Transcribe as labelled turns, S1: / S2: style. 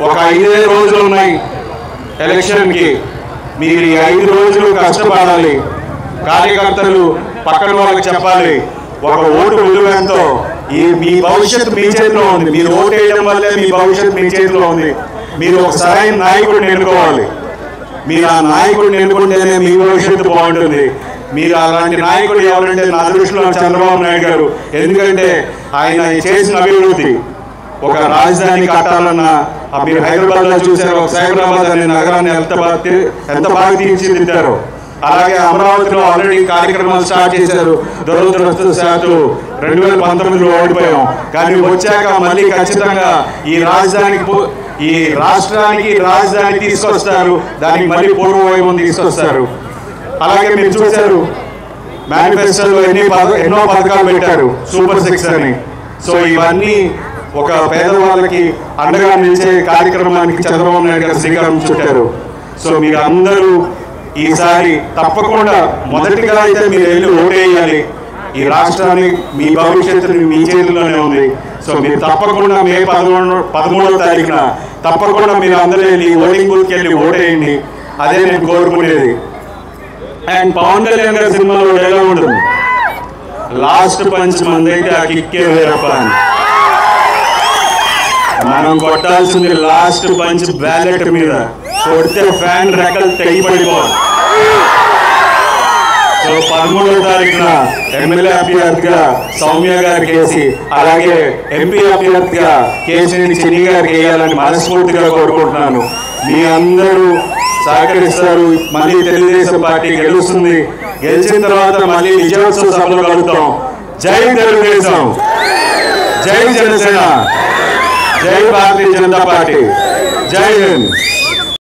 S1: ఒక 5 రోజులు ఉన్నాయి ఎలక్షన్కి. మీరు ఈ 5 రోజులు కష్టపడాలి. కార్యకర్తలు పక్కన వాళ్ళకి చెప్పాలి ఒక ఓటు విలువ ఎంతో. మీ భవిష్యత్తు మీ చేతిలో ఉంది. మీరు ఓటు వేయడం వల్లే మీ భవిష్యత్తు మీ చేతిలో ఉంది. మీరు ఒక సరైన నాయకుడిని ఎన్నుకోవాలి. మీరు ఆ నాయకుడిని ఎన్నుకుంటేనే మీ భవిష్యత్తు బాగుంటుంది. మీరు అలాంటి నాయకుడు ఎవరంటే నా దృష్టిలో చంద్రబాబు నాయుడు గారు. ఎందుకంటే ఆయన చేసిన అభివృద్ధి, ఒక రాజధాని కట్టాలన్నా మీరు హైదరాబాద్లో చూశారు, ఒక సైబరాబాద్ అనే నగరాన్ని ఎంత బాగా తీర్చిదిద్దారో. అలాగే అమరావతిలో ఆల్రెడీ కార్యక్రమాలు స్టార్ట్ చేశారు. దురదృష్టవశాత్తు 2019లో ఓడిపోయాం. కానీ వచ్చాక మళ్ళీ ఖచ్చితంగా ఈ రాష్ట్రానికి రాజధాని తీసుకొస్తారు. దానికి మళ్ళీ పూర్వ వైభవం తీసుకొస్తారు. అలాగే మీరు చూశారు మేనిఫెస్టోలో ఎన్నో పథకాలు పెట్టారు, సూపర్ 6 అని. సో ఇవన్నీ ఒక పేదవాళ్ళకి అండగా నిలిచే కార్యక్రమానికి చంద్రబాబు నాయుడు గారు శ్రీకారం చుట్టారు. సో మీరు అందరూ ఈసారి తప్పకుండా మొదటిగా అయితే మీరు వెళ్ళి ఓటేయాలి. ఈ రాష్ట్రాన్ని మీ భవిష్యత్తు మీ చేతుల్లోనే ఉంది. సో మీరు తప్పకుండా మే 13వ తారీఖున తప్పకుండా మీరు అందరూ వెళ్ళి ఓటింగ్ బూత్కి వెళ్ళి ఓటేయండి. అదే నేను కోరుకునేది. అండ్ పవన్ కళ్యాణ్ గారి సినిమాలో ఎలా ఉంటుంది, లాస్ట్ పంచ్ మందైతే ఆ కిక్కే వేరప్ప అని. మనం కొట్టాల్సింది లాస్ట్ పంచ్ బ్యాలెట్ మీద. కొడితే ఫ్యాన్ రెక్కలు తెగిపడిపోవాలి. సో 13వ తారీఖున ఎమ్మెల్యే అభ్యర్థిగా సౌమ్య గారికి వేసి, అలాగే ఎంపీ అభ్యర్థిగా కేశినేని చిన్ని గారికి వేయాలని మనస్ఫూర్తిగా కోరుకుంటున్నాను. మీ అందరూ సహకరిస్తారు. మళ్ళీ తెలుగుదేశం పార్టీ గెలుస్తుంది. గెలిచిన తర్వాత మళ్ళీ విజయోత్సవ సభలో కలుగుతాం. జై తెలుగుదేశం, జై జనసేన, జై భారతీయ జనతా పార్టీ, జై హింద్.